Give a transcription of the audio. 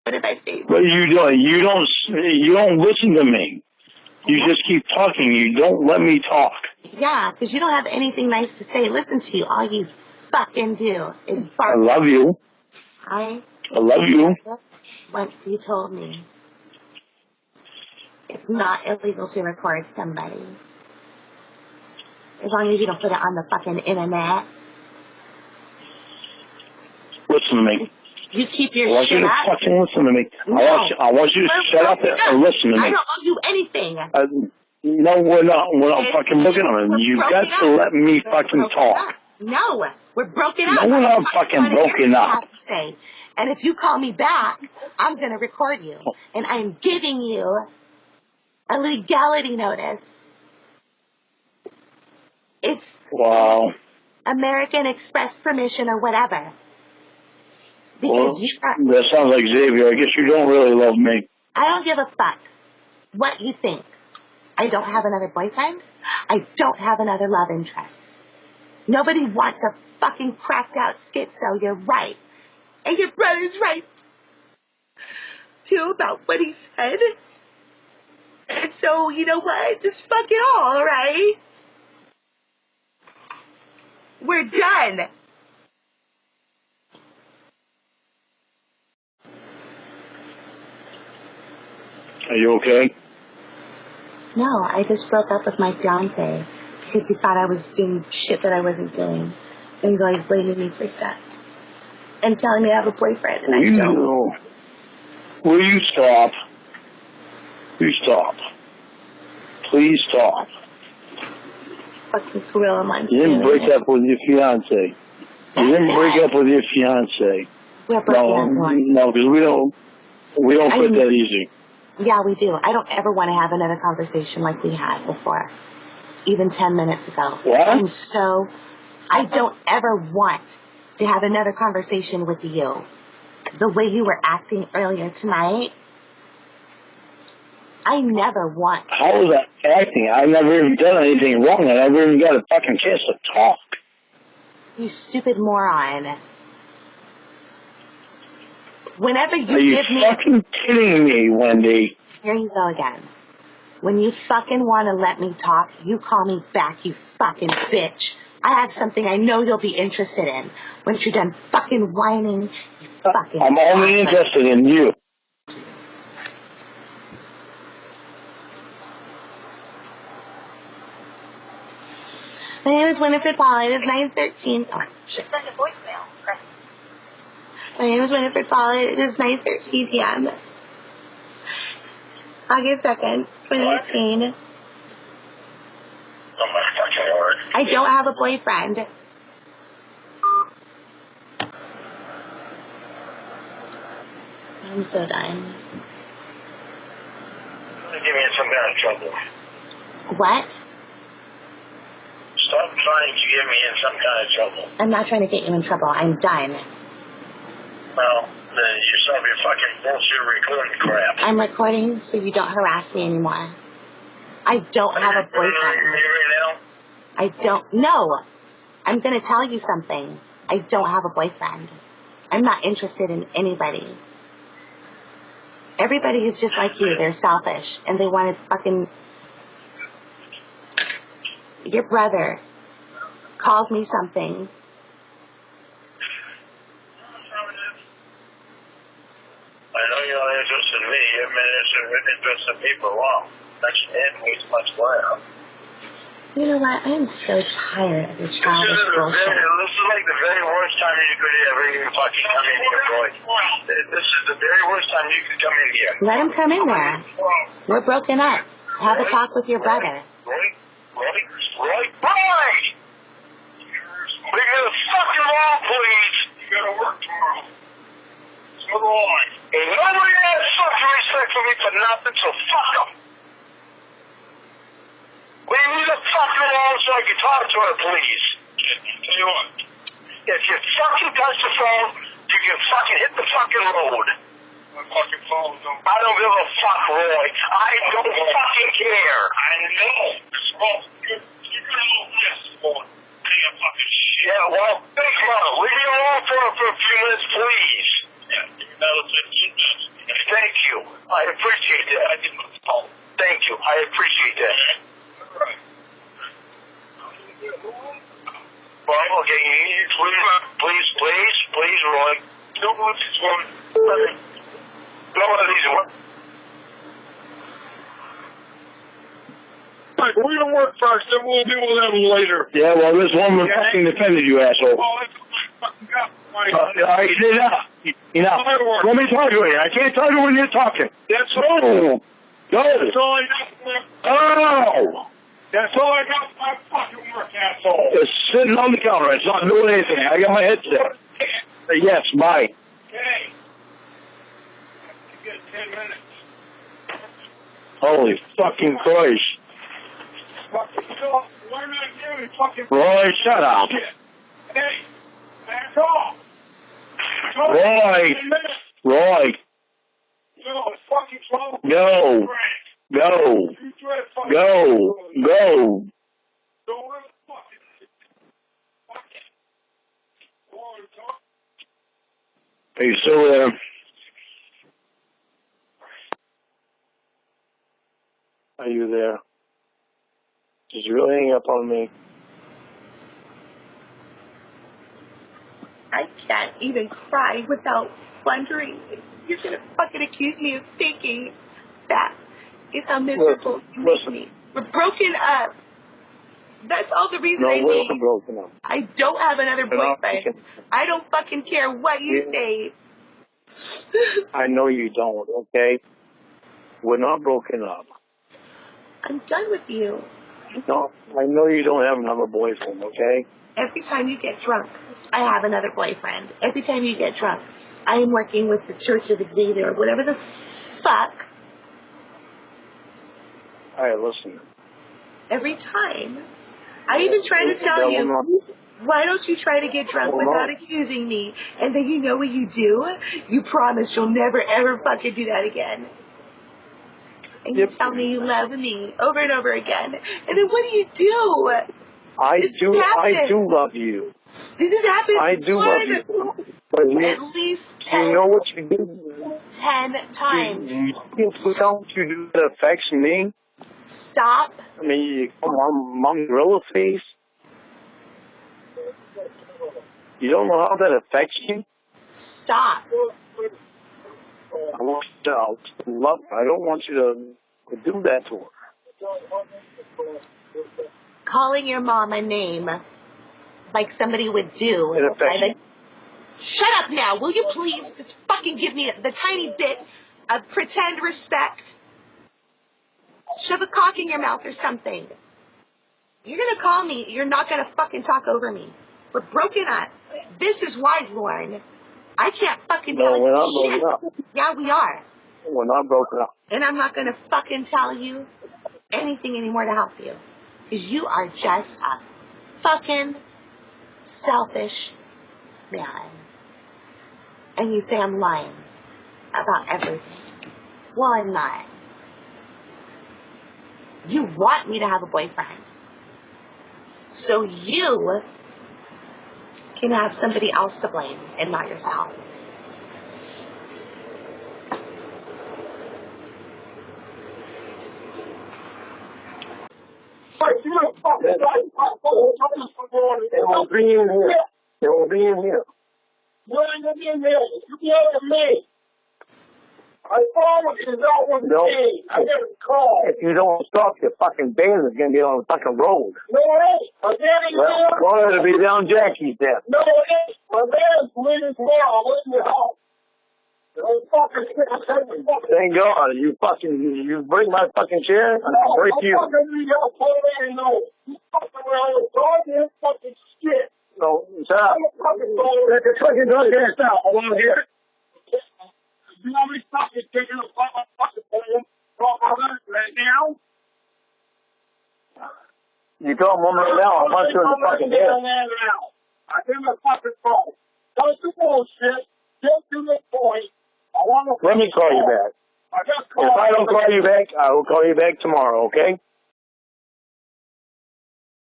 front of my face. But you don't listen to me. You just keep talking. You don't let me talk. Yeah, because you don't have anything nice to say. Listen to you. All you fucking do is bark. I love you. I love you. Once you told me it's not illegal to record somebody. As long as you don't put it on the fucking internet. Listen to me. You keep your shit up. I want you to fucking listen to me. No. I want you to shut up and listen to me. I don't owe you anything. No, we're not fucking broken up. You got to let me fucking talk. No, we're broken up. No, we're not fucking broken up. And if you call me back, I'm going to record you. And I'm giving you a legality notice. It's American Express permission or whatever. Because that sounds like Xavier. I guess you don't really love me. I don't give a fuck what you think. I don't have another boyfriend. I don't have another love interest. Nobody wants a fucking cracked out schizo. You're right. And your brother's right, too, about what he said. And so, you know what? Just fuck it all, right? We're done. Are you okay? No, I just broke up with my fiance because he thought I was doing shit that I wasn't doing. And he's always blaming me for stuff. And telling me I have a boyfriend, and I don't. Will you stop? You stop. Please stop. Fucking gorilla monster. You didn't break up with your fiance. You didn't break up with your fiance. We're breaking up. No, because we don't put that easy. Yeah, we do. I don't ever want to have another conversation like we had before. Even 10 minutes ago. What? I don't ever want to have another conversation with you. The way you were acting earlier tonight, I never want. How was I acting? I've never even done anything wrong. I never even got a fucking chance to talk. You stupid moron. Whenever you give me... Are you fucking kidding me, Wendy? Here you go again. When you fucking want to let me talk, you call me back, you fucking bitch. I have something I know you'll be interested in. Once you're done fucking whining, you fucking... I'm only interested in you. My name is Winifred Paul. It is 9:13. Oh, shit. Send a voicemail. My name is Winifred Paul. It is 9:13 p.m. August 2nd, 2018. Oh my fucking word. I don't have a boyfriend. I'm so done. You're getting me in some kind of trouble. What? Stop trying to get me in some kind of trouble. I'm not trying to get you in trouble. I'm done. Well, then you stop your fucking bullshit recording crap. I'm recording so you don't harass me anymore. I don't have a boyfriend. Right now? I don't. No. I'm going to tell you something. I don't have a boyfriend. I'm not interested in anybody. Everybody is just like you. They're selfish. And they want to fucking... Your brother called me something. I know you're not interested in me. You've been interested in me for a while. That's it. Much later. You know what? I am so tired of your childish bullshit. This is like the very worst time you could ever even fucking come in here, boy. This is the very worst time you could come in here. Let him come in there. We're broken up. Have a talk with your brother. Roy! Leave me the fucking alone, please! You gotta work tomorrow. So do I. Ain't nobody has fucking respect for me for nothing, so fuck them. Leave me the fucking alone so I can talk to her, please. Tell you what. If you fucking touch the phone, you can fucking hit the fucking road. My fucking phone don't... I don't give a fuck, Roy. I don't fucking care. I know. It's all good. You can all this for pay a fucking shit. Yeah, well, think about it. Leave me alone for a few minutes, please. Yeah. Thank you. I appreciate that. Thank you. I appreciate that. Well, okay, please, Roy. Go on these one. We're gonna work first, then we'll deal with them later. Yeah, well, this woman fucking defended you, asshole. Let me talk to you. I can't talk to you when you're talking. That's all. Go. That's all I got for Oh! That's all I got for my fucking work, asshole. It's sitting on the counter. It's not doing anything. I got my headset. Yes, bye. Okay. You get 10 minutes. Holy fucking Christ. Roy, shut up. Hey, back off. Roy. Roy. No, it's fucking trouble. Go. Go. Go. Go. Are you still there? Are you there? Did you really hang up on me? I can't even cry without wondering if you're going to fucking accuse me of faking. That is how miserable you make me. We're broken up. That's all the reason I we're need. broken up. I don't have another boyfriend. I don't fucking care what you say. I know you don't, okay? We're not broken up. I'm done with you. No, I know you don't have another boyfriend, okay? Every time you get drunk, I have another boyfriend. Every time you get drunk, I am working with the Church of Xavier, whatever the fuck. All right, listen. Every time. I even try to tell you, why don't you try to get drunk without accusing me? And then you know what you do? You promise you'll never ever fucking do that again. And you tell me you love me over and over again. And then what do? I do love you. This has happened I do love you. But at least 10, you know what you do? 10 times. Don't you do that affects me? Stop. I mean, you come on, mom, gorilla face. You don't know how that affects you? Stop. I want you to love her. I don't want you to do that to her. Calling your mom a name like somebody would do. It affects you. Shut up now. Will you please just fucking give me the tiny bit of pretend respect? Shove a cock in your mouth or something. You're going to call me. You're not going to fucking talk over me. We're broken up. This is why, Lorne. I can't fucking tell you we're not shit. broken up. Yeah, we are. We're not broken up. And I'm not going to fucking tell you anything anymore to help you. Because you are just a fucking selfish man. And you say I'm lying about everything. Well, I'm not. You want me to have a boyfriend. So you can have somebody else to blame and not yourself. It will be in here. It will be in here. You're in the email. You yelled at me. I promise you that was me. I got a call. If you don't stop, your fucking van is going to be on the fucking road. No, it ain't. My van is there. Well, it'll be down Jackie's then. No, it ain't. My van is leaving tomorrow. I'm leaving your house. Thank God. You break my fucking chair, and I'll break you. No, you fucking around with dog fucking shit. No, stop. Let the fucking dog ass out. I want to hear it. You want me to stop you taking a fucking phone right now? You tell him right now, I'll punch you in the fucking head. I give him a fucking phone. Don't do bullshit. Get to the point. Let me call you back. If I don't call you back, I will call you back tomorrow, okay?